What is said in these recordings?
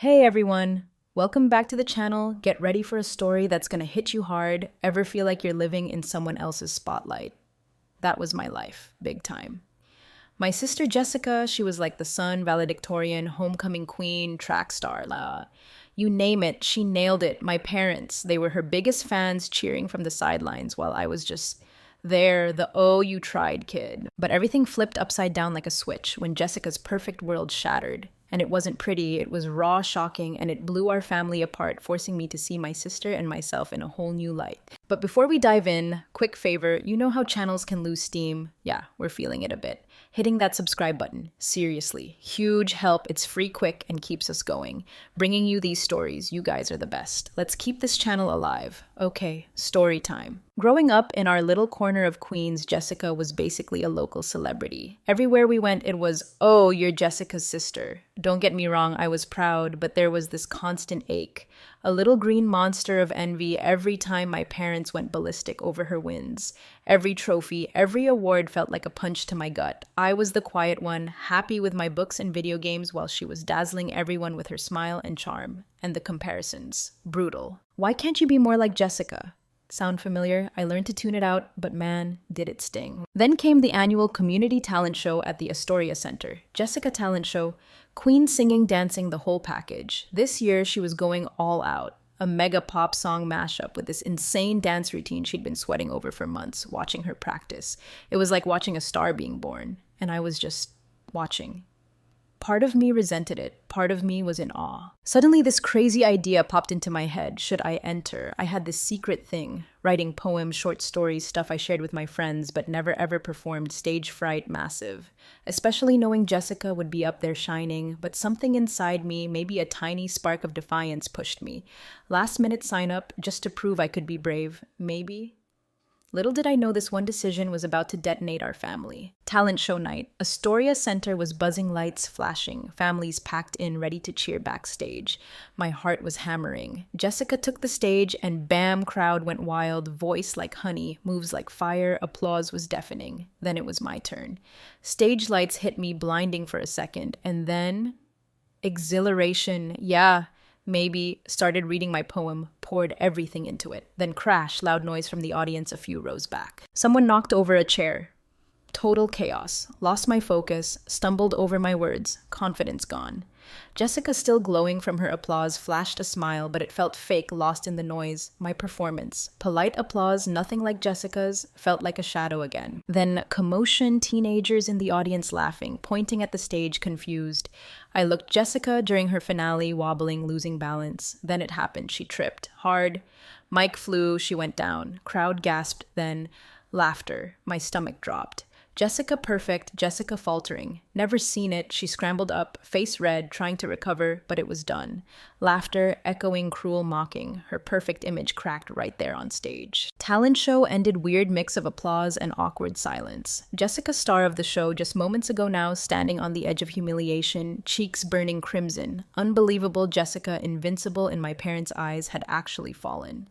Hey everyone! Welcome back to the channel. Get ready for a story that's gonna hit you hard. Ever feel like you're living in someone else's spotlight? That was my life, big time. My sister Jessica, she was like the sun, valedictorian, homecoming queen, track star, you name it, she nailed it. My parents, they were her biggest fans cheering from the sidelines while I was just there, the oh, you tried kid. But everything flipped upside down like a switch when Jessica's perfect world shattered. And it wasn't pretty, it was raw, shocking, and it blew our family apart, forcing me to see my sister and myself in a whole new light. But before we dive in, quick favor, you know how channels can lose steam? Yeah, we're feeling it a bit. Hitting that subscribe button, seriously, huge help. It's free, quick, and keeps us going. Bringing you these stories, you guys are the best. Let's keep this channel alive. Okay, story time. Growing up in our little corner of Queens, Jessica was basically a local celebrity. Everywhere we went, it was, oh, you're Jessica's sister. Don't get me wrong, I was proud, but there was this constant ache. A little green monster of envy every time my parents went ballistic over her wins. Every trophy, every award felt like a punch to my gut. I was the quiet one, happy with my books and video games while she was dazzling everyone with her smile and charm. And the comparisons. Brutal. Why can't you be more like Jessica? Sound familiar? I learned to tune it out, but man, did it sting. Then came the annual community talent show at the Astoria Center. Jessica Talent Show, queen singing, dancing, the whole package. This year, she was going all out. A mega pop song mashup with this insane dance routine she'd been sweating over for months, watching her practice. It was like watching a star being born, and I was just watching. Part of me resented it. Part of me was in awe. Suddenly, this crazy idea popped into my head. Should I enter? I had this secret thing. Writing poems, short stories, stuff I shared with my friends, but never ever performed. Stage fright, massive. Especially knowing Jessica would be up there shining, but something inside me, maybe a tiny spark of defiance, pushed me. Last minute sign up, just to prove I could be brave. Maybe. Little did I know this one decision was about to detonate our family. Talent show night. Astoria Center was buzzing, lights flashing, families packed in, ready to cheer backstage. My heart was hammering. Jessica took the stage and bam, crowd went wild, voice like honey, moves like fire, applause was deafening. Then it was my turn. Stage lights hit me blinding for a second, and then exhilaration. Yeah. Maybe, started reading my poem, poured everything into it. Then crash, loud noise from the audience a few rows back. Someone knocked over a chair. Total chaos. Lost my focus, stumbled over my words, confidence gone. Jessica, still glowing from her applause, flashed a smile, but it felt fake, lost in the noise. My performance. Polite applause, nothing like Jessica's, felt like a shadow again. Then commotion, teenagers in the audience laughing, pointing at the stage, confused. I looked Jessica during her finale, wobbling, losing balance. Then it happened. She tripped. Hard. Mic flew. She went down. Crowd gasped. Then laughter. My stomach dropped. Jessica perfect, Jessica faltering. Never seen it, she scrambled up, face red, trying to recover, but it was done. Laughter, echoing cruel mocking, her perfect image cracked right there on stage. Talent show ended weird mix of applause and awkward silence. Jessica, star of the show, just moments ago now, standing on the edge of humiliation, cheeks burning crimson. Unbelievable Jessica, invincible in my parents' eyes, had actually fallen.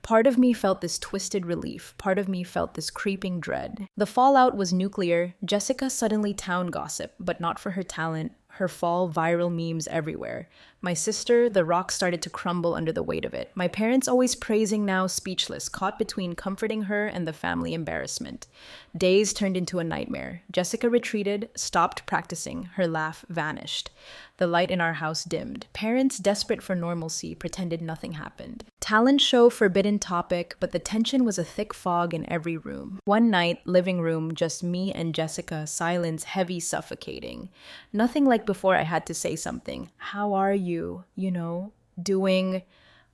Part of me felt this twisted relief. Part of me felt this creeping dread. The fallout was nuclear. Jessica suddenly town gossip, but not for her talent. Her fall, viral memes everywhere. My sister, the rock started to crumble under the weight of it. My parents always praising, now speechless, caught between comforting her and the family embarrassment. Days turned into a nightmare. Jessica retreated, stopped practicing. Her laugh vanished. The light in our house dimmed. Parents, desperate for normalcy, pretended nothing happened. Talent show forbidden topic, but the tension was a thick fog in every room. One night, living room, just me and Jessica, silence heavy, suffocating. Nothing like before I had to say something. How are you? Doing.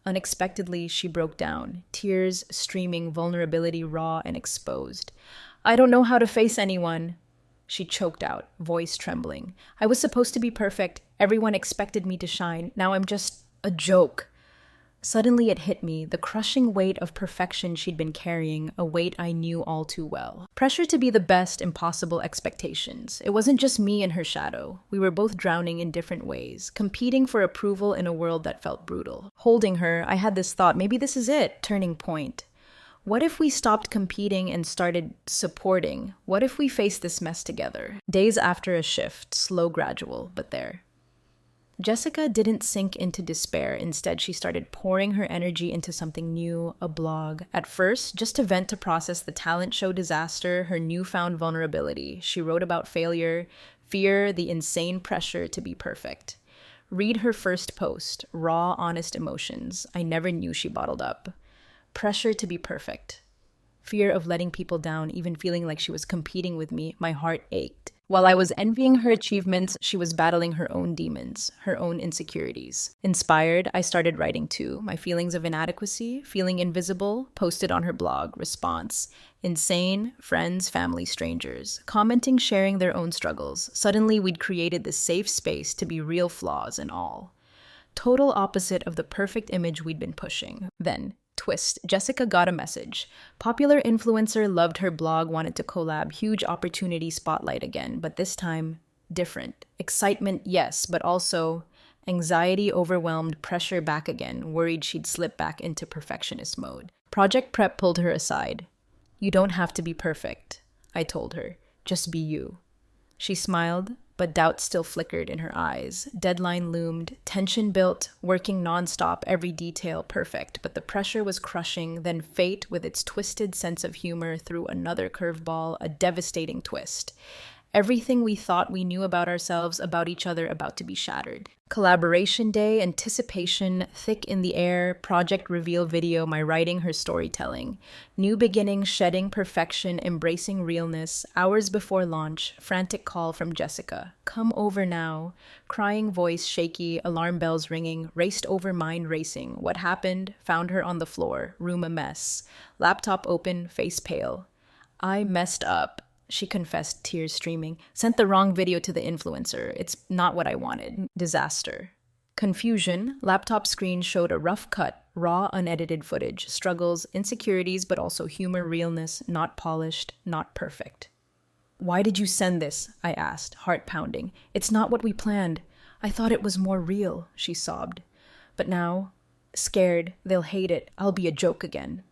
Unexpectedly, she broke down. Tears streaming, vulnerability raw and exposed. I don't know how to face anyone. She choked out, voice trembling. I was supposed to be perfect. Everyone expected me to shine. Now I'm just a joke. Suddenly it hit me, the crushing weight of perfection she'd been carrying, a weight I knew all too well. Pressure to be the best, impossible expectations. It wasn't just me and her shadow. We were both drowning in different ways, competing for approval in a world that felt brutal. Holding her, I had this thought, maybe this is it, turning point. What if we stopped competing and started supporting? What if we faced this mess together? Days after a shift, slow, gradual, but there. Jessica didn't sink into despair. Instead, she started pouring her energy into something new, a blog. At first, just to vent to process the talent show disaster, her newfound vulnerability. She wrote about failure, fear, the insane pressure to be perfect. Read her first post, raw, honest emotions. I never knew she bottled up. Pressure to be perfect. Fear of letting people down, even feeling like she was competing with me. My heart ached. While I was envying her achievements, she was battling her own demons, her own insecurities. Inspired, I started writing too. My feelings of inadequacy, feeling invisible, posted on her blog. Response: insane, friends, family, strangers. Commenting, sharing their own struggles. Suddenly, we'd created this safe space to be real, flaws and all. Total opposite of the perfect image we'd been pushing. Then, twist. Jessica got a message. Popular influencer loved her blog, wanted to collab. Huge opportunity spotlight again, but this time, different. Excitement, yes, but also anxiety, overwhelmed, pressure back again, worried she'd slip back into perfectionist mode. Project Prep pulled her aside. You don't have to be perfect, I told her. Just be you. She smiled, but doubt still flickered in her eyes. Deadline loomed, tension built, working nonstop, every detail perfect, but the pressure was crushing. Then fate, with its twisted sense of humor, threw another curveball, a devastating twist. Everything we thought we knew about ourselves, about each other, about to be shattered. Collaboration day, anticipation, thick in the air, project reveal video, my writing, her storytelling. New beginning, shedding perfection, embracing realness. Hours before launch, frantic call from Jessica. Come over now. Crying voice, shaky, alarm bells ringing, raced over mind racing. What happened? Found her on the floor, room a mess. Laptop open, face pale. I messed up. She confessed, tears streaming. Sent the wrong video to the influencer. It's not what I wanted. Disaster. Confusion. Laptop screen showed a rough cut, raw, unedited footage. Struggles, insecurities, but also humor, realness, not polished, not perfect. Why did you send this? I asked, heart pounding. It's not what we planned. I thought it was more real, she sobbed. But now, scared, they'll hate it. I'll be a joke again.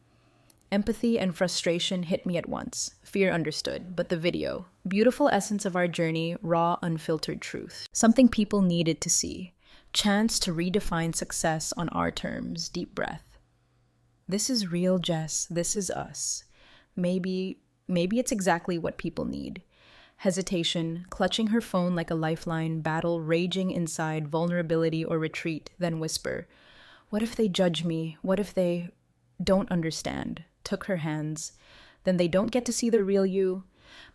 Empathy and frustration hit me at once. Fear understood, but the video. Beautiful essence of our journey, raw, unfiltered truth. Something people needed to see. Chance to redefine success on our terms. Deep breath. This is real, Jess. This is us. Maybe it's exactly what people need. Hesitation, clutching her phone like a lifeline, battle raging inside, vulnerability or retreat, then whisper. What if they judge me? What if they don't understand? Took her hands. Then they don't get to see the real you.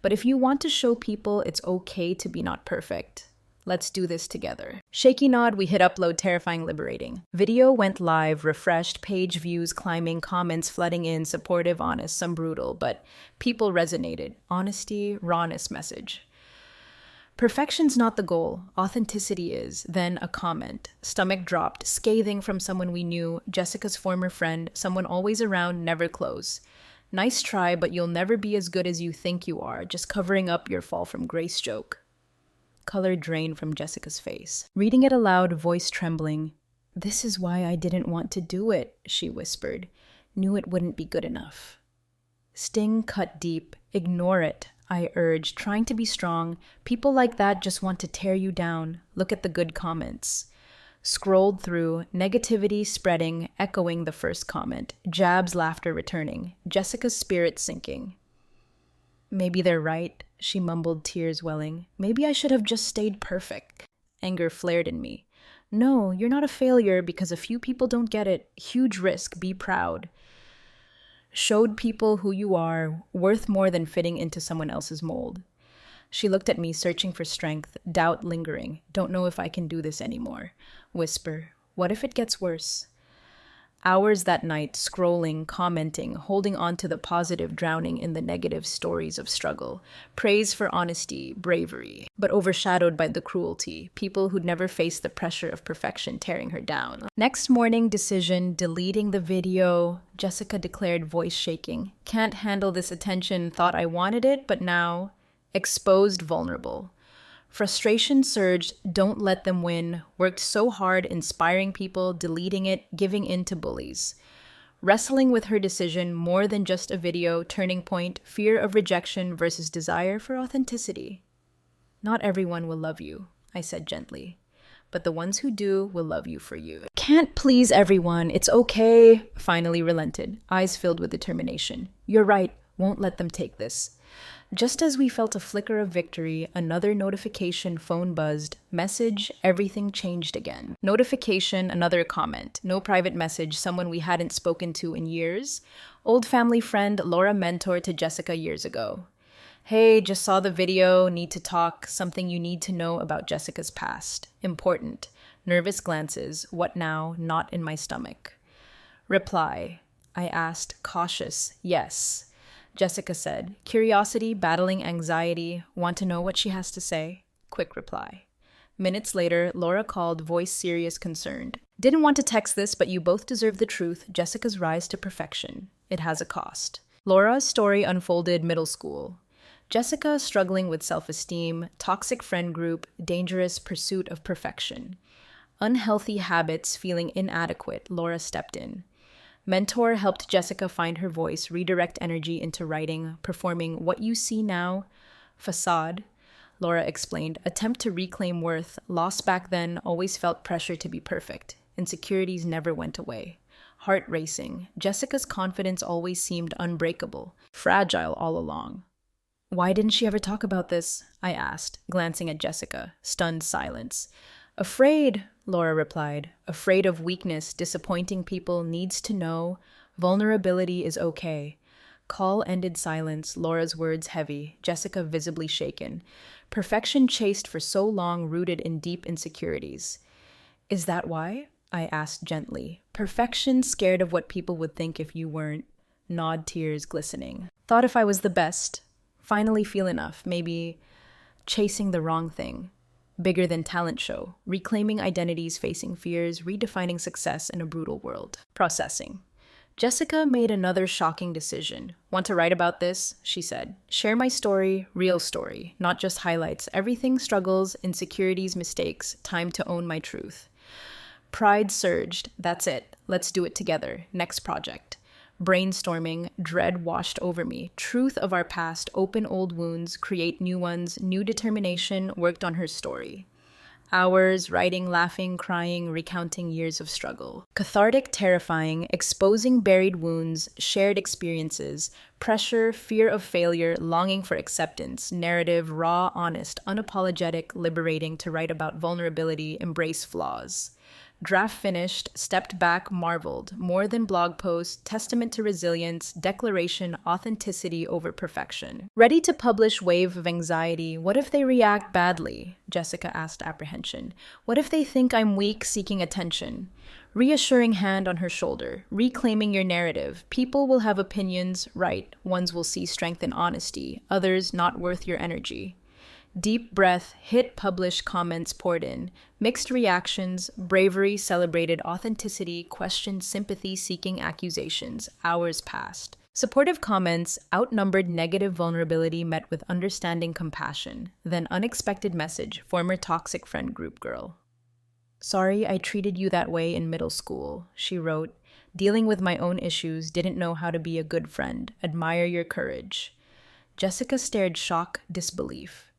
But if you want to show people it's okay to be not perfect, let's do this together. Shaky nod, we hit upload, terrifying, liberating. Video went live, refreshed, page views climbing, comments flooding in, supportive, honest, some brutal, but people resonated. Honesty, rawness message. Perfection's not the goal. Authenticity is. Then a comment. Stomach dropped, scathing from someone we knew, Jessica's former friend, someone always around, never close. Nice try, but you'll never be as good as you think you are, just covering up your fall from grace joke. Color drained from Jessica's face. Reading it aloud, voice trembling. This is why I didn't want to do it, she whispered. Knew it wouldn't be good enough. Sting cut deep. Ignore it, I urged, trying to be strong. People like that just want to tear you down. Look at the good comments. Scrolled through, negativity spreading, echoing the first comment. Jabs, laughter returning. Jessica's spirit sinking. Maybe they're right, she mumbled, tears welling. Maybe I should have just stayed perfect. Anger flared in me. No, you're not a failure because a few people don't get it. Huge risk, be proud. Showed people who you are, worth more than fitting into someone else's mold. She looked at me, searching for strength, doubt lingering. Don't know if I can do this anymore. Whisper, what if it gets worse? Hours that night, scrolling, commenting, holding on to the positive, drowning in the negative stories of struggle. Praise for honesty, bravery, but overshadowed by the cruelty. People who'd never faced the pressure of perfection tearing her down. Next morning, decision, deleting the video. Jessica declared, voice shaking. Can't handle this attention, thought I wanted it, but now, exposed, vulnerable. Frustration surged, don't let them win. Worked so hard, inspiring people, deleting it, giving in to bullies. Wrestling with her decision, more than just a video, turning point, fear of rejection versus desire for authenticity. Not everyone will love you, I said gently. but the ones who do will love you for you. Can't please everyone. It's okay. Finally relented, eyes filled with determination. You're right. Won't let them take this. Just as we felt a flicker of victory, another notification phone buzzed. Message, everything changed again. Notification, another comment. No private message, someone we hadn't spoken to in years. Old family friend, Laura mentored to Jessica years ago. Hey, just saw the video, need to talk, something you need to know about Jessica's past. Important. Nervous glances, what now, not in my stomach. Reply. I asked, cautious, yes. Jessica said, curiosity, battling anxiety, want to know what she has to say? Quick reply. Minutes later, Laura called, voice serious, concerned. Didn't want to text this, but you both deserve the truth, Jessica's rise to perfection. It has a cost. Laura's story unfolded middle school. Jessica struggling with self-esteem, toxic friend group, dangerous pursuit of perfection. Unhealthy habits, feeling inadequate, Laura stepped in. Mentor helped Jessica find her voice, redirect energy into writing, performing What You See Now, Facade. Laura explained, attempt to reclaim worth, lost back then, always felt pressure to be perfect. Insecurities never went away. Heart racing. Jessica's confidence always seemed unbreakable, fragile all along. Why didn't she ever talk about this? I asked, glancing at Jessica. Stunned silence. Afraid, Laura replied. Afraid of weakness, disappointing people, needs to know. Vulnerability is okay. Call ended silence, Laura's words heavy, Jessica visibly shaken. Perfection chased for so long, rooted in deep insecurities. Is that why? I asked gently. Perfection, scared of what people would think if you weren't. Nod, tears glistening. Thought if I was the best. Finally feel enough, maybe chasing the wrong thing. Bigger than talent show, reclaiming identities, facing fears, redefining success in a brutal world. Processing. Jessica made another shocking decision. Want to write about this? She said. Share my story, real story, not just highlights. Everything, struggles, insecurities, mistakes. Time to own my truth. Pride surged. That's it. Let's do it together. Next project. Brainstorming, dread washed over me. Truth of our past, open old wounds, create new ones, new determination, worked on her story. Hours, writing, laughing, crying, recounting years of struggle. Cathartic, terrifying, exposing buried wounds, shared experiences, pressure, fear of failure, longing for acceptance, narrative, raw, honest, unapologetic, liberating to write about vulnerability, embrace flaws. Draft finished, stepped back, marveled. More than blog post, testament to resilience, declaration, authenticity over perfection. Ready to publish, wave of anxiety. What if they react badly? Jessica asked apprehension. What if they think I'm weak, seeking attention? Reassuring hand on her shoulder, reclaiming your narrative. People will have opinions, right. Ones will see strength and honesty, others not worth your energy. Deep breath, hit publish, comments poured in. Mixed reactions, bravery celebrated, authenticity, questioned, sympathy seeking accusations. Hours passed. Supportive comments outnumbered negative vulnerability met with understanding compassion. Then unexpected message, former toxic friend group girl. Sorry I treated you that way in middle school, she wrote. Dealing with my own issues, didn't know how to be a good friend. Admire your courage. Jessica stared shock, disbelief.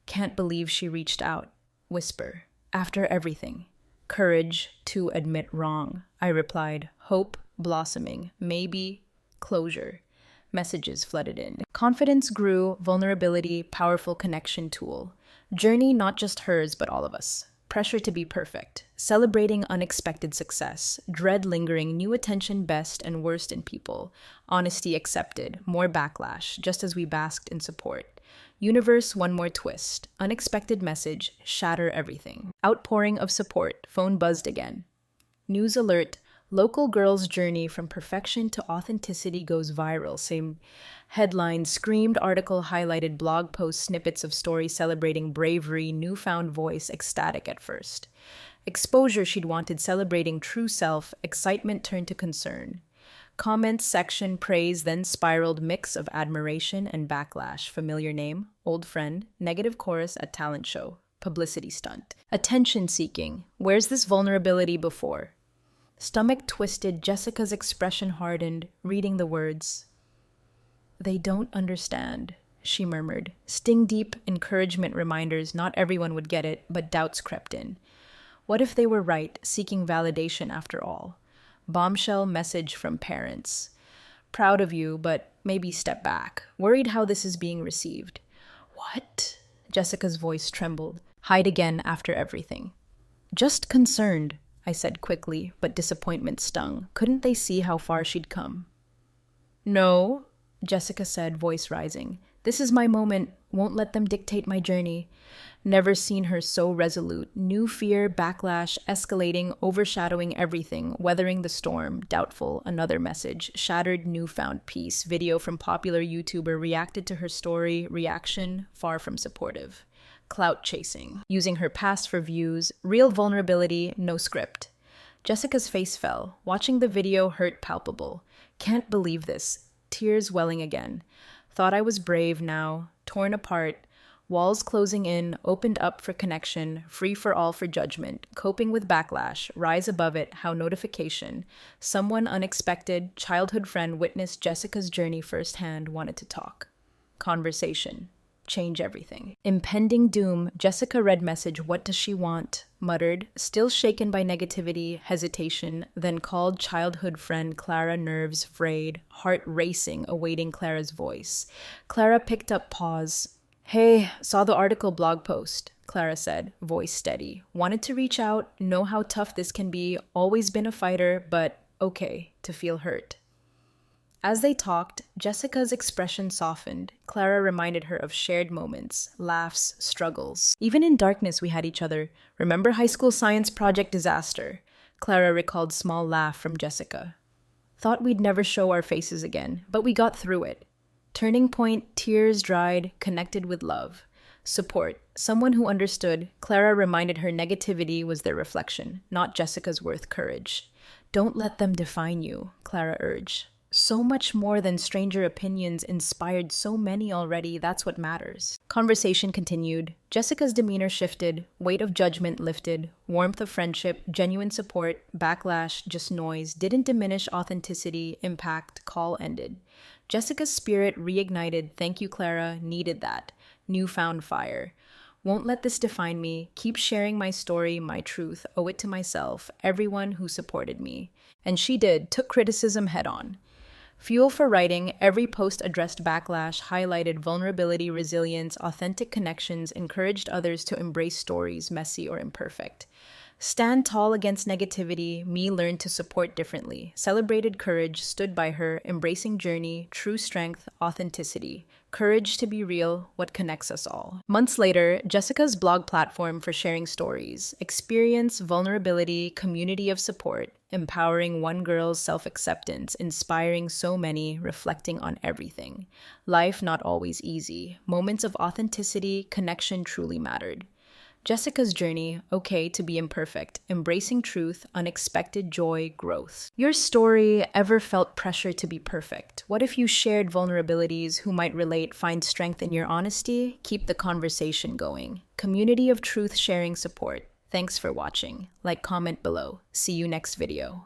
Can't believe she reached out. Whisper. After everything. Courage to admit wrong. I replied. Hope blossoming. Maybe closure. Messages flooded in. Confidence grew. Vulnerability, powerful connection tool. Journey not just hers, but all of us. Pressure to be perfect. Celebrating unexpected success. Dread lingering. New attention best and worst in people. Honesty accepted. More backlash, just as we basked in support. Universe, one more twist. Unexpected message, shatter everything. Outpouring of support, phone buzzed again. News alert, local girl's journey from perfection to authenticity goes viral. Same headline, screamed article highlighted blog post snippets of story celebrating bravery, newfound voice, ecstatic at first. Exposure she'd wanted celebrating true self, excitement turned to concern. Comments section praise then spiraled mix of admiration and backlash. Familiar name, old friend, negative chorus at talent show, publicity stunt. Attention seeking, where's this vulnerability before? Stomach twisted, Jessica's expression hardened, reading the words. They don't understand, she murmured. Sting deep encouragement reminders not everyone would get it, but doubts crept in. What if they were right, seeking validation after all? Bombshell message from parents. Proud of you, but maybe step back. Worried how this is being received. What? Jessica's voice trembled. Hide again after everything. Just concerned, I said quickly, but disappointment stung. Couldn't they see how far she'd come? No, Jessica said, voice rising. This is my moment. Won't let them dictate my journey. Never seen her so resolute. New fear, backlash, escalating, overshadowing everything, weathering the storm. Doubtful, another message. Shattered, newfound peace. Video from popular YouTuber reacted to her story. Reaction, far from supportive. Clout chasing. Using her past for views. Real vulnerability, no script. Jessica's face fell. Watching the video hurt palpable. Can't believe this. Tears welling again. Thought I was brave now. Torn apart. Walls closing in, opened up for connection, free for all for judgment, coping with backlash, rise above it, how notification. Someone unexpected, childhood friend witnessed Jessica's journey firsthand, wanted to talk. Conversation. Change everything. Impending doom, Jessica read message, what does she want? Muttered, still shaken by negativity, hesitation, then called childhood friend Clara, nerves frayed, heart racing, awaiting Clara's voice. Clara picked up pause. Hey, saw the article blog post, Clara said, voice steady. Wanted to reach out, know how tough this can be, always been a fighter, but okay to feel hurt. As they talked, Jessica's expression softened. Clara reminded her of shared moments, laughs, struggles. Even in darkness we had each other. Remember high school science project disaster? Clara recalled small laugh from Jessica. Thought we'd never show our faces again, but we got through it. Turning point, tears dried, connected with love. Support, someone who understood. Clara reminded her negativity was their reflection, not Jessica's worth courage. Don't let them define you, Clara urged. So much more than stranger opinions inspired so many already, that's what matters. Conversation continued. Jessica's demeanor shifted, weight of judgment lifted, warmth of friendship, genuine support, backlash, just noise, didn't diminish authenticity, impact, call ended. Jessica's spirit reignited, thank you Clara, needed that. Newfound fire. Won't let this define me, keep sharing my story, my truth, owe it to myself, everyone who supported me. And she did, took criticism head on. Fuel for writing, every post addressed backlash, highlighted vulnerability, resilience, authentic connections, encouraged others to embrace stories, messy or imperfect. Stand tall against negativity, me learned to support differently. Celebrated courage, stood by her, embracing journey, true strength, authenticity. Courage to be real, what connects us all. Months later, Jessica's blog platform for sharing stories. Experience, vulnerability, community of support. Empowering one girl's self-acceptance, inspiring so many, reflecting on everything. Life not always easy. Moments of authenticity, connection truly mattered. Jessica's journey, okay to be imperfect, embracing truth, unexpected joy, growth. Your story ever felt pressure to be perfect? What if you shared vulnerabilities, who might relate, find strength in your honesty? Keep the conversation going. Community of truth sharing support. Thanks for watching. Like, comment below. See you next video.